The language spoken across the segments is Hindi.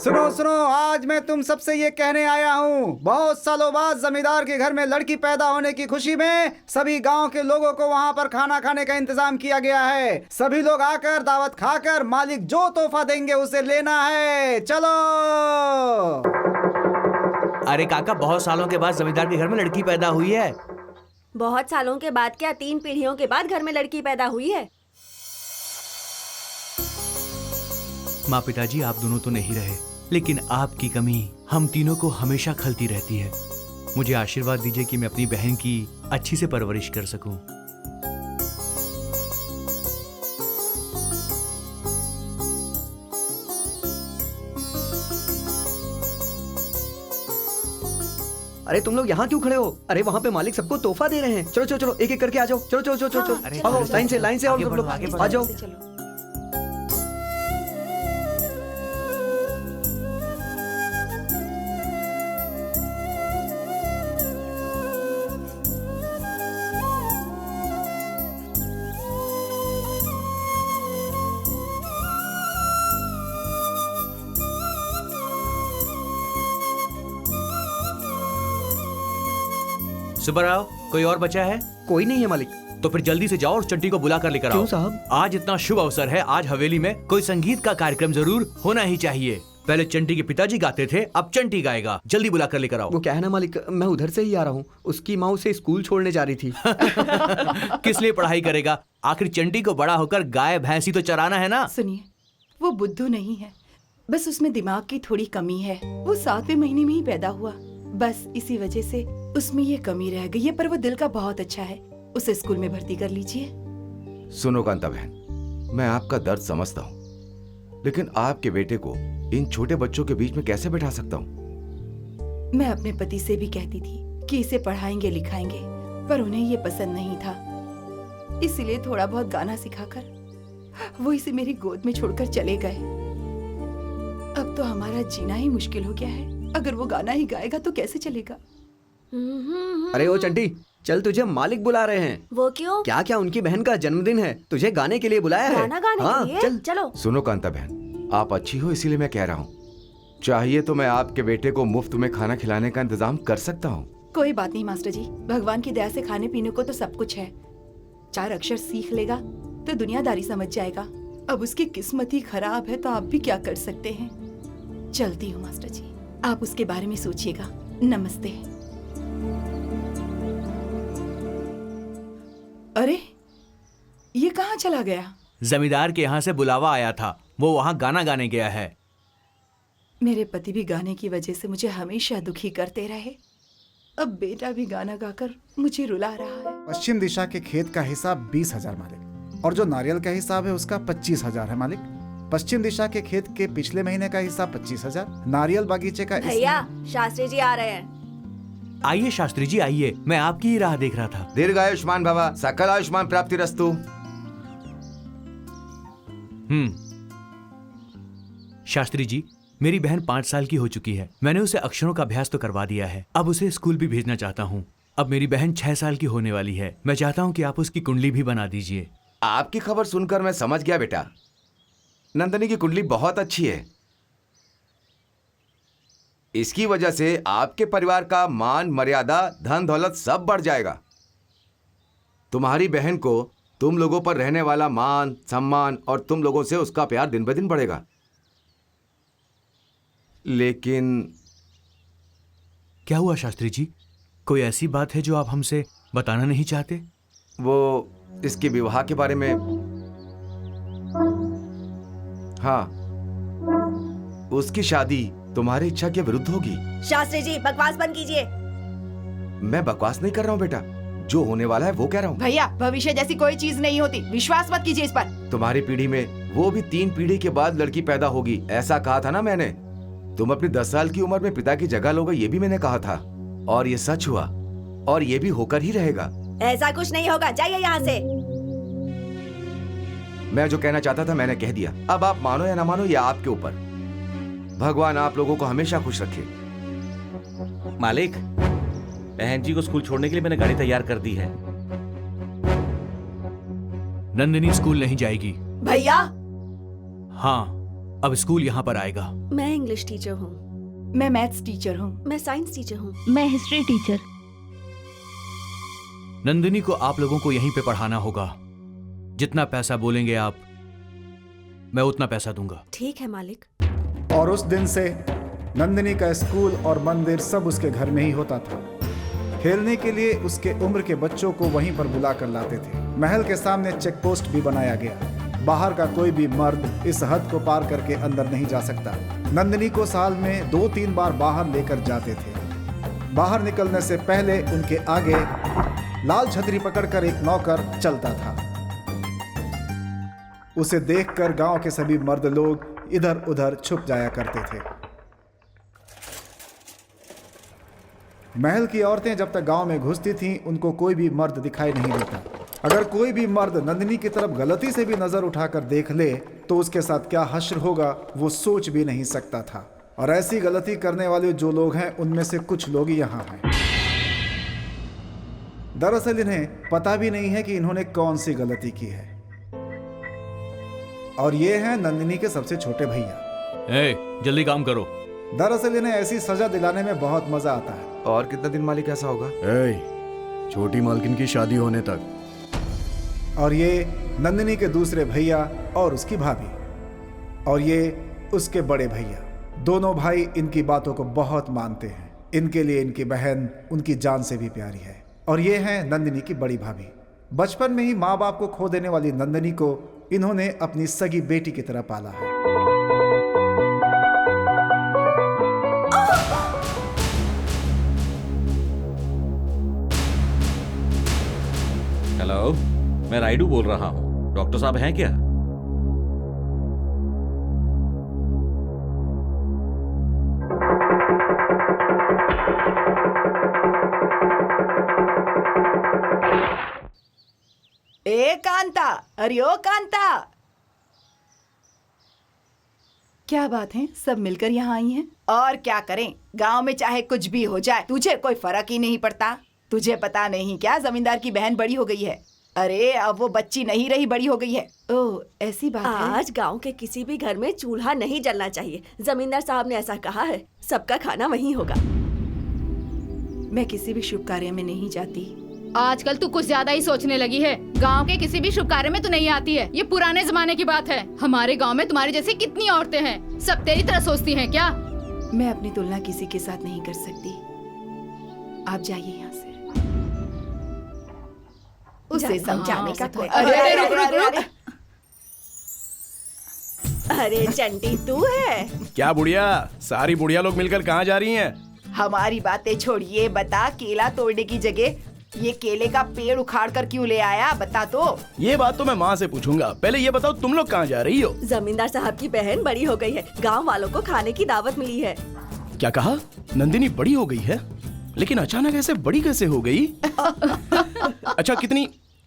सुनो सुनो, आज मैं तुम सबसे ये कहने आया हूँ, बहुत सालों बाद जमींदार के घर में लड़की पैदा होने की खुशी में सभी गांव के लोगों को वहाँ पर खाना खाने का इंतजाम किया गया है। सभी लोग आकर दावत खाकर मालिक जो तोहफा देंगे उसे लेना है। चलो। अरे काका, बहुत सालों के बाद जमींदार के घर में लड़की पैदा हुई है। बहुत सालों के बाद क्या, 3 पीढ़ियों के बाद घर में लड़की पैदा हुई है। माँ पिताजी आप दोनों तो नहीं रहे, लेकिन आपकी कमी हम तीनों को हमेशा खलती रहती है। मुझे आशीर्वाद दीजिए कि मैं अपनी बहन की अच्छी से परवरिश कर सकूं। अरे तुम लोग यहाँ क्यों खड़े हो? अरे वहाँ पे मालिक सबको तोहफा दे रहे हैं। चलो चलो चलो, एक एक करके आ जाओ। चलो चलो चलो चलो हाँ, चलो, आओ लाइन से आओ सब लोग, आ जाओ। सुब्बाराव, कोई और बचा है? कोई नहीं है मालिक। तो फिर जल्दी से जाओ और चंटी को बुला कर लेकर आओ। क्यों साहब? आज इतना शुभ अवसर है, आज हवेली में कोई संगीत का कार्यक्रम जरूर होना ही चाहिए। पहले चंटी के पिताजी गाते थे, अब चंटी गाएगा। जल्दी बुला कर लेकर आओ। वो क्या है ना मालिक, मैं उधर से ही आ रहा हूँ। उसकी माँ उसे स्कूल छोड़ने जा रही थी। किस लिए पढ़ाई करेगा? आखिर चंटी को बड़ा होकर गाय भैंसी तो चराना है ना। सुनिए, वो बुद्धू नहीं है, बस उसमें दिमाग की थोड़ी कमी है। वो 7वें महीने में ही पैदा हुआ, बस इसी वजह से उसमें ये कमी रह गई है। पर वो दिल का बहुत अच्छा है, उसे स्कूल में भर्ती कर लीजिए। सुनो कांता बहन, मैं आपका दर्द समझता हूँ, लेकिन आपके बेटे को इन छोटे बच्चों के बीच में कैसे बैठा सकता हूँ? मैं अपने पति से भी कहती थी कि इसे पढ़ाएंगे लिखाएंगे, पर उन्हें ये पसंद नहीं था। इसीलिए थोड़ा बहुत गाना सिखाकर वो इसे मेरी गोद में छोड़कर चले गए। अब तो हमारा जीना ही मुश्किल हो गया है। अगर वो गाना ही गाएगा तो कैसे चलेगा? अरे ओ चंटी, चल तुझे मालिक बुला रहे हैं। वो क्यों? क्या क्या उनकी बहन का जन्मदिन है, तुझे गाने के लिए बुलाया है। गाना गाने हाँ, के लिए? चल। चलो। सुनो कांता बहन, आप अच्छी हो इसीलिए मैं कह रहा हूँ। चाहिए तो मैं आपके बेटे को मुफ्त में खाना खिलाने का इंतजाम कर सकता हूँ। कोई बात नहीं मास्टर जी, भगवान की दया से खाने पीने को तो सब कुछ है। 4 अक्षर सीख लेगा तो दुनियादारी समझ जाएगा। अब उसकी किस्मत ही खराब है तो आप भी क्या कर सकते हैं। चलती हूँ मास्टर जी, आप उसके बारे में सोचिएगा। नमस्ते। अरे ये कहाँ चला गया? जमींदार के यहाँ से बुलावा आया था, वो वहाँ गाना गाने गया है। मेरे पति भी गाने की वजह से मुझे हमेशा दुखी करते रहे, अब बेटा भी गाना गाकर मुझे रुला रहा है। पश्चिम दिशा के खेत का हिसाब 20,000 मालिक, और जो नारियल का हिसाब है उसका 25,000 है मालिक। पश्चिम दिशा के खेत के पिछले महीने का हिस्सा 25,000, नारियल बागीचे का भैया, शास्त्री जी आ रहे हैं। आइए शास्त्री जी आइए, मैं आपकी ही राह देख रहा था। दीर्घायुष्मान भव, सकल आयुष्मान प्राप्तिरस्तु। शास्त्री जी, मेरी बहन 5 साल की हो चुकी है। मैंने उसे अक्षरों का अभ्यास तो करवा दिया है, अब उसे स्कूल भी भेजना चाहता हूँ। अब मेरी बहन 6 साल की होने वाली है। मैं चाहता हूँ कि आप उसकी कुंडली भी बना दीजिए। आपकी खबर सुनकर मैं समझ गया बेटा, नंदनी की कुंडली बहुत अच्छी है। इसकी वजह से आपके परिवार का मान मर्यादा धन दौलत सब बढ़ जाएगा। तुम्हारी बहन को तुम लोगों पर रहने वाला मान सम्मान और तुम लोगों से उसका प्यार दिन ब दिन बढ़ेगा। लेकिन क्या हुआ शास्त्री जी? कोई ऐसी बात है जो आप हमसे बताना नहीं चाहते? वो इसके विवाह के बारे में। हाँ, उसकी शादी तुम्हारी इच्छा के विरुद्ध होगी। शास्त्री जी, बकवास बंद कीजिए। मैं बकवास नहीं कर रहा हूँ बेटा, जो होने वाला है वो कह रहा हूँ। भैया, भविष्य जैसी कोई चीज नहीं होती, विश्वास मत कीजिए इस पर। तुम्हारी पीढ़ी में वो भी 3 पीढ़ी के बाद लड़की पैदा होगी, ऐसा कहा था ना मैंने। तुम अपनी 10 साल की उम्र में पिता की जगह लोगे, ये भी मैंने कहा था, और ये सच हुआ, और ये भी होकर ही रहेगा। ऐसा कुछ नहीं होगा, जाइए यहाँ से। मैं जो कहना चाहता था मैंने कह दिया, अब आप मानो या ना मानो ये आपके ऊपर। भगवान आप लोगों को हमेशा खुश रखे। मालिक, बहन जी को स्कूल छोड़ने के लिए मैंने गाड़ी तैयार कर दी है। नंदिनी स्कूल नहीं जाएगी। भैया, हाँ, अब स्कूल यहाँ पर आएगा। मैं इंग्लिश टीचर हूँ। मैं मैथ्स टीचर हूँ। मैं साइंस टीचर हूँ। मैं हिस्ट्री टीचर। नंदिनी को आप लोगों को यहीं पे पढ़ाना होगा। जितना पैसा बोलेंगे आप, मैं उतना पैसा दूंगा। ठीक है मालिक। और उस दिन से नंदिनी का स्कूल और मंदिर सब उसके घर में ही होता था। खेलने के लिए उसके उम्र के बच्चों को वहीं पर बुला कर लाते थे। महल के सामने चेक पोस्ट भी बनाया गया। बाहर का कोई भी मर्द इस हद को पार करके अंदर नहीं जा सकता। नंदिनी को साल में 2-3 बार बाहर लेकर जाते थे। बाहर निकलने से पहले उनके आगे लाल छतरी पकड़कर एक नौकर चलता था। उसे देखकर गांव के सभी मर्द लोग इधर उधर छुप जाया करते थे। महल की औरतें जब तक गांव में घुसती थीं, उनको कोई भी मर्द दिखाई नहीं देता। अगर कोई भी मर्द नंदिनी की तरफ गलती से भी नजर उठाकर देख ले तो उसके साथ क्या हश्र होगा वो सोच भी नहीं सकता था। और ऐसी गलती करने वाले जो लोग हैं उनमें से कुछ लोग यहाँ हैं। दरअसल इन्हें पता भी नहीं है कि इन्होंने कौन सी गलती की है। और ये हैं नंदिनी के सबसे छोटे भैया। जल्दी काम करो। दरअसल इन्हें ऐसी सजा दिलाने में बहुत मजा आता है। और कितना दिन मालिक ऐसा होगा? छोटी मालकिन की शादी होने तक। और ये नंदिनी के दूसरे भैया और उसकी भाभी, और ये उसके बड़े भैया। दोनों भाई इनकी बातों को बहुत मानते हैं। इनके लिए इनकी बहन उनकी जान से भी प्यारी है। और ये हैं नंदिनी की बड़ी भाभी। बचपन में ही माँ बाप को खो देने वाली नंदिनी को इन्होंने अपनी सगी बेटी की तरह पाला है। हेलो, मैं राइडू बोल रहा हूँ। डॉक्टर साहब हैं क्या? ए कांता, अरे ओ कांता, क्या बात है? सब मिलकर यहाँ आई हैं। और क्या करें, गांव में चाहे कुछ भी हो जाए तुझे कोई फर्क ही नहीं पड़ता। तुझे पता नहीं क्या, जमींदार की बहन बड़ी हो गई है। अरे अब वो बच्ची नहीं रही, बड़ी हो गई है। ओह ऐसी बात है। आज गांव के किसी भी घर में चूल्हा नहीं जलना चाहिए। जमींदार साहब ने ऐसा कहा है। सबका खाना वहीं होगा। मैं किसी भी शुभ कार्य में नहीं जाती। आजकल तू कुछ ज्यादा ही सोचने लगी है। गांव के किसी भी शुभ कार्य में तू नहीं आती है। ये पुराने जमाने की बात है। हमारे गांव में तुम्हारी जैसी कितनी औरतें हैं, सब तेरी तरह सोचती हैं क्या? मैं अपनी तुलना किसी के साथ नहीं कर सकती। आप जाइए यहाँ से। उसे समझाने का कोई। अरे रुक। अरे चंटी तू है? क्या बुढ़िया, सारी बुढ़िया लोग मिलकर कहाँ जा रही हैं? हमारी बातें छोड़िए, बता केला तोड़ने की जगह ये केले का पेड़ उखाड़ कर क्यों ले आया, बता तो। ये बात तो मैं माँ से पूछूंगा। पहले ये बताओ तुम लोग कहाँ जा रही हो? जमींदार साहब की बहन बड़ी हो गई है। गांव वालों को खाने की दावत मिली है। क्या कहा? नंदिनी बड़ी हो गई है? लेकिन अचानक ऐसे बड़ी कैसे हो गई? अच्छा,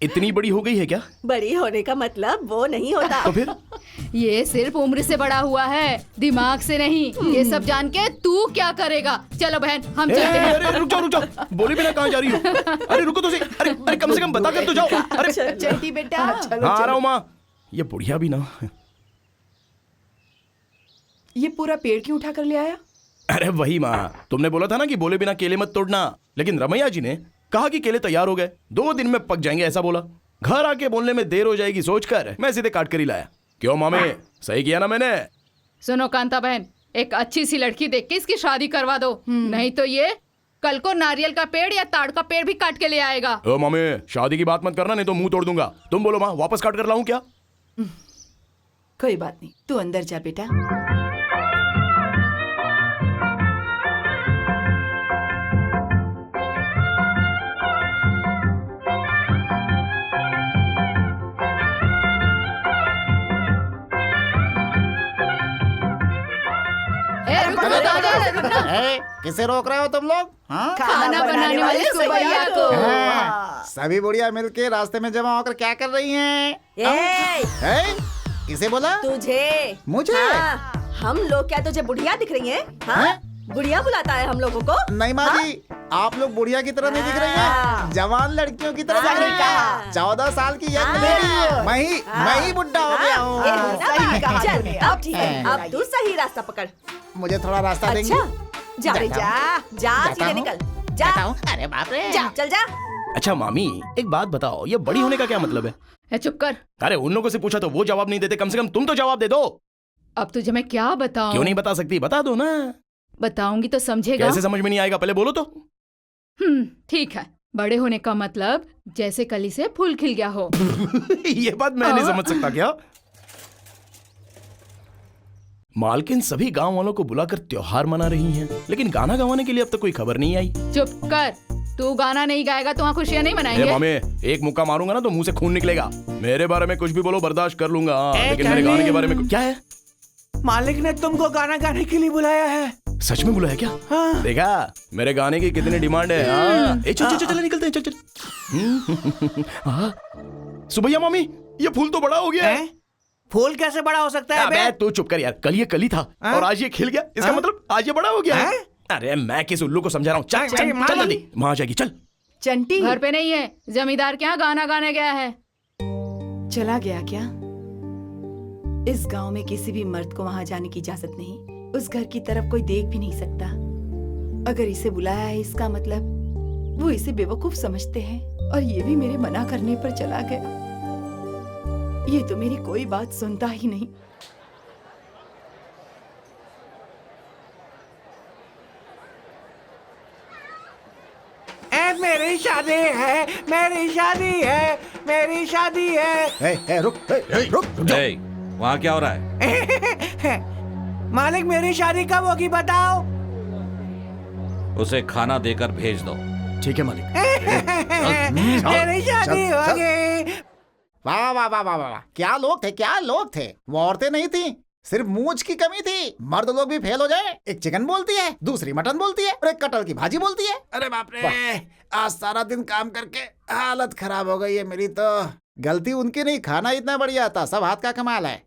इतनी बड़ी हो गई है क्या? बड़ी होने का मतलब वो नहीं होता। तो फिर? ये सिर्फ उम्र से बड़ा हुआ है, दिमाग से नहीं। ये सब जान के तू क्या करेगा? चलो बहन, हम चलते हैं। अरे रुक जाओ, बोले बिना कहाँ जा रही हो? अरे रुको तो सही। अरे कम से कम बता कर तो जाओ। अरे चंटी बेटा, हाँ आ रहा हूँ माँ। ये बुढ़िया भी ना। ये पूरा पेड़ क्यों उठा कर ले आया? अरे वही माँ, तुमने बोला था ना कि बोले बिना केले मत तोड़ना। लेकिन रमैया जी ने कहा कि केले तैयार हो गए, 2 दिन में पक जाएंगे ऐसा बोला। घर आके बोलने में देर हो जाएगी सोचकर मैं सीधे काट कर ही लाया। क्यों मामे, सही किया ना मैंने? सुनो कांता बहन, एक अच्छी सी लड़की देख के इसकी शादी करवा दो, नहीं तो ये कल को नारियल का पेड़ या ताड़ का पेड़ भी काट के ले आएगा। ओ मामे, शादी की बात मत करना, नहीं तो मुंह तोड़ दूंगा। तुम बोलो माँ, वापस काट कर लाऊं क्या? कोई बात नहीं, तू अंदर जा बेटा। किसे रोक रहे हो तुम लोग? हाँ? खाना बनाने वाले सुबैया को। सभी बुढ़िया मिलके रास्ते में जमा होकर क्या कर रही हैं? किसे बोला? तुझे। मुझे? हाँ, हम लोग क्या तुझे बुढ़िया दिख रही हैं? हाँ? बुढ़िया बुलाता है हम लोगों को। नहीं माँ जी, आप लोग बुढ़िया की तरह नहीं दिख रही हैं, जवान लड़कियों की तरह दिख रही हैं। 14 साल की यंग लेडी, मैं ही बुढ़ा हो गया हूँ। सही कहा चल, तूने। अब ठीक है, अब तू सही रास्ता पकड़। मुझे थोड़ा रास्ता देंगे? अच्छा, जा रे जा, जा सीधे निकल, जा। अरे बाप रे, जा, चल जा। अच्छा मामी, एक बात बताओ, ये बड़ी होने का क्या मतलब है? चुप कर। अरे उन लोगों से पूछा तो वो जवाब नहीं देते, कम से कम तुम तो जवाब दे दो। अब तुझे मैं क्या बताऊं? क्यों नहीं बता सकती? बता दो ना। बताऊंगी तो समझेगा। कैसे समझ में नहीं आएगा? पहले बोलो तो। ठीक है। बड़े होने का मतलब जैसे कली से फूल खिल गया हो। ये बात मैं नहीं समझ सकता क्या? मालकिन सभी गांव वालों को बुलाकर त्योहार मना रही हैं, लेकिन गाना गवाने के लिए अब तक कोई खबर नहीं आई। चुप कर। तू गाना नहीं गाएगा तो वहाँ खुशियाँ नहीं मनाएंगे। मामे, एक मुक्का मारूंगा ना तो मुंह से खून निकलेगा। मेरे बारे में कुछ भी बोलो, बर्दाश्त कर लूंगा, लेकिन मेरे गाने के बारे में क्या है? मालिक ने तुमको गाना गाने के लिए बुलाया है। सच में बुलाया क्या? हाँ। देखा मेरे गाने की कितनी डिमांड है। चल चल चल निकलते हैं, चल चल। सुबैया मामी, ये फूल तो बड़ा हो गया है। फूल कैसे बड़ा हो सकता है? अबे तू चुप कर यार, कल ये कली था और आज ये खिल गया, इसका मतलब आज ये बड़ा हो गया है। अरे मैं किस उल्लू को समझा रहा हूँ। चल चल चल जल्दी, वहां जाएगी। चल। चंटी घर पे नहीं है, जमींदार के यहाँ गाना गाने गया है। चला गया क्या? इस गांव में किसी भी मर्द को वहां जाने की इजाजत नहीं। उस घर की तरफ कोई देख भी नहीं सकता। अगर इसे बुलाया है, इसका मतलब वो इसे बेवकूफ समझते हैं, और ये भी मेरे मना करने पर चला गया। ये तो मेरी कोई बात सुनता ही नहीं। मेरी शादी है, मेरी शादी है, मेरी शादी है। रुक। वहाँ क्या हो रहा है? मालिक मेरी शादी कब होगी बताओ? उसे खाना देकर भेज दो। ठीक है मालिक। मेरी शादी होगी। वाह वाह वाह वाह वाह, क्या लोग थे, क्या लोग थे। वो औरतें नहीं थी, सिर्फ मूंछ की कमी थी। मर्द लोग भी फेल हो जाए। एक चिकन बोलती है, दूसरी मटन बोलती है, और एक कटहल की भाजी बोलती है। अरे बाप रे, आज सारा दिन काम करके हालत खराब हो गई है मेरी तो। गलती उनकी नहीं, खाना इतना बढ़िया था, सब हाथ का कमाल है।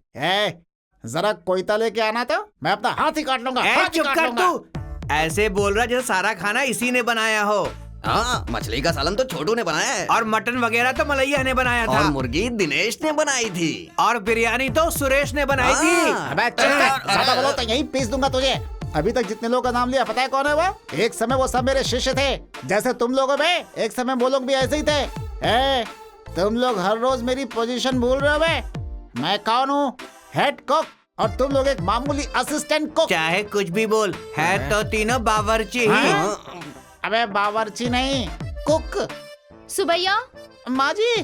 जरा कोयता लेके आना तो मैं अपना हाथ ही काट लूंगा। चुप कर तू। ऐसे बोल रहा जैसे सारा खाना इसी ने बनाया हो। हाँ, मछली का सालन तो छोटू ने बनाया है, और मटन वगैरह तो मलैया ने बनाया था, और मुर्गी दिनेश ने बनाई थी, और बिरयानी तो सुरेश ने बनाई थी। अबे चुप कर, ज्यादा बोलो तो यहीं पीस दूंगा तुझे। अभी तक जितने लोगों का नाम लिया, पता है कौन है वो? एक समय वो सब मेरे शिष्य थे, जैसे तुम लोगों में एक समय वो लोग भी ऐसे ही थे। तुम लोग हर रोज मेरी पोजीशन भूल रहे हो बे। मैं कौन हूँ? हेड कुक, और तुम लोग एक मामूली असिस्टेंट कुक। चाहे कुछ भी बोल, है तो तीनों बावर्ची ही। अबे बावर्ची नहीं, कुक। सुबैया माँ जी,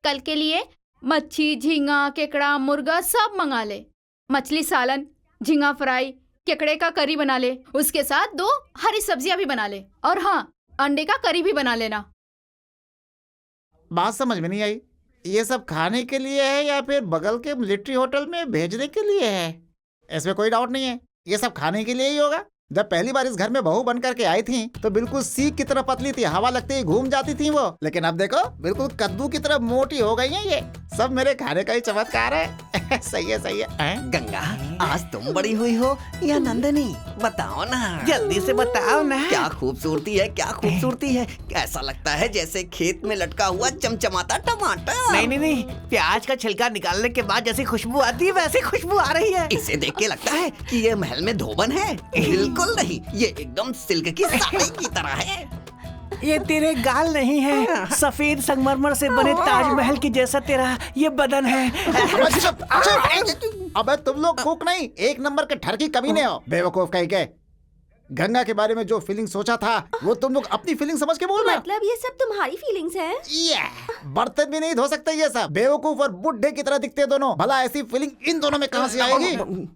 कल के लिए मच्छी, झींगा, केकड़ा, मुर्गा सब मंगा ले। मछली सालन, झींगा फ्राई, केकड़े का करी बना ले, उसके साथ 2 हरी सब्जियां भी बना ले, और हाँ, अंडे का करी भी बना लेना। बात समझ में नहीं आई। ये सब खाने के लिए है या फिर बगल के मिलिट्री होटल में भेजने के लिए है? इसमें कोई डाउट नहीं है, ये सब खाने के लिए ही होगा। जब पहली बार इस घर में बहू बन करके आई थी तो बिल्कुल सीख की तरह पतली थी, हवा लगते ही घूम जाती थी वो। लेकिन अब देखो, बिल्कुल कद्दू की तरह मोटी हो गई है। ये सब मेरे खाने का ही चमत्कार है। सही है। गंगा, आज तुम बड़ी हुई हो या नंदनी? बताओ ना, जल्दी से बताओ ना। क्या खूबसूरती है, क्या खूबसूरती है। ऐसा लगता है जैसे खेत में लटका हुआ चमचमाता टमाटर। नहीं, प्याज का छिलका निकालने के बाद जैसी खुशबू आती है वैसी खुशबू आ रही है। इसे देख के लगता है कि ये महल में धोबन है। बिल्कुल नहीं, ये एकदम सिल्क की साड़ी की तरह है। ये तेरे गाल नहीं है, सफेद संगमरमर से बने ताजमहल की जैसा तेरा ये बदन है। अबे तुम लोग कुक नहीं, 1 नंबर के ठरकी कमीने हो, बेवकूफ कहीं के। गंगा के बारे में जो फीलिंग सोचा था वो तुम लोग अपनी फीलिंग समझ के बोल रहे हो। मतलब ये सब तुम्हारी फीलिंग्स हैं? बर्तन भी नहीं धो सकते ये सब। बेवकूफ और बुढ़े की तरह दिखते दोनों। भला ऐसी फीलिंग इन दोनों में कहां से आएगी?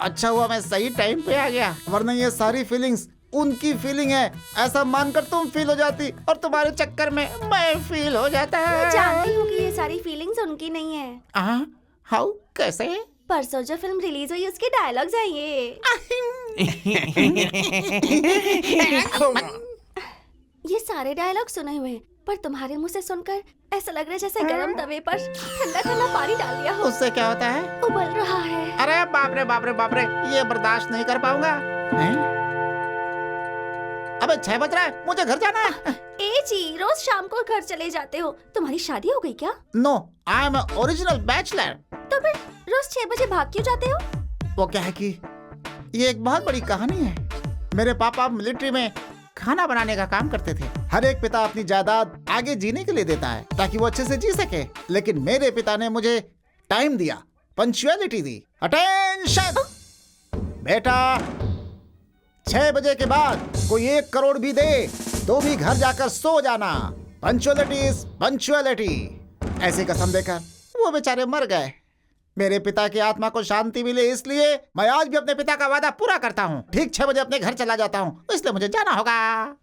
अच्छा हुआ मैं सही टाइम पे आ गया, वरना ये सारी फीलिंग्स उनकी फीलिंग है ऐसा मानकर तुम फील हो जाती, और तुम्हारे चक्कर में मैं फील हो जाता है। मैं जानती हूँ कि ये सारी फीलिंग्स उनकी नहीं है। हाउ, कैसे? परसों जो फिल्म रिलीज हुई उसके डायलॉग्स हैं ये। ये सारे डायलॉग सुने हुए हैं। पर तुम्हारे मुंह से सुनकर ऐसा लग रहा है जैसे गरम तवे पर ठंडा ठंडा पानी डाल दिया हो। उससे क्या होता है? उबल रहा है। अरे बाप रे बाप रे बाप रे, ये बर्दाश्त नहीं कर पाऊंगा। अबे 6 बज रहा है, मुझे घर जाना है। ए जी, रोज शाम को घर चले जाते हो। तुम्हारी शादी हो गई क्या? No, I am original bachelor. तो फिर रोज 6 बजे भाग क्यों जाते हो? वो क्या है कि ये एक बहुत बड़ी कहानी है। मेरे पापा मिलिट्री में खाना बनाने का काम करते थे। हर एक पिता अपनी जायदाद आगे जीने के लिए देता है ताकि वो अच्छे से जी सके, लेकिन मेरे पिता ने मुझे टाइम दिया, पंक्चुअलिटी दी। अटेंशन बेटा, 6 बजे के बाद कोई 1 करोड़ भी दे तो भी घर जाकर सो जाना। Punctuality is punctuality. ऐसी कसम देकर वो बेचारे मर गए। मेरे पिता की आत्मा को शांति मिले इसलिए मैं आज भी अपने पिता का वादा पूरा करता हूँ। ठीक 6 बजे अपने घर चला जाता हूँ, इसलिए मुझे जाना होगा।